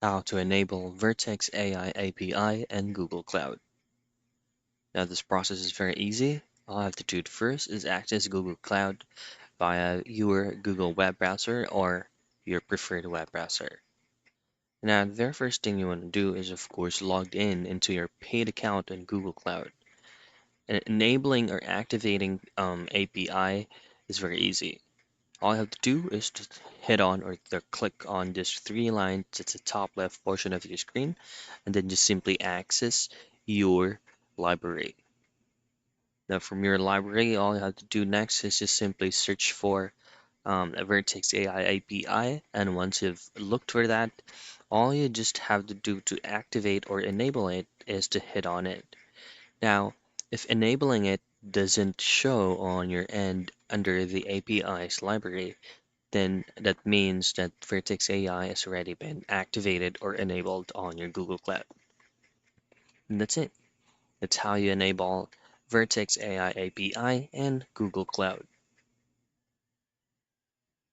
how to enable Vertex AI API and Google Cloud. Now this process is very easy. All I have to do first is access Google Cloud via your Google web browser or your preferred web browser. Now the very first thing you want to do is of course log in into your paid account on Google Cloud. And enabling or activating API is very easy. All I have to do is just hit on or click on this three lines at the top left portion of your screen, and then just simply access your library. Now, from your library, all you have to do next is just simply search for a Vertex AI API, and once you've looked for that, all you just have to do to activate or enable it is to hit on it. Now, if enabling it doesn't show on your end under the API's library, then that means that Vertex AI has already been activated or enabled on your Google Cloud. And that's it. That's how you enable Vertex AI API and Google Cloud.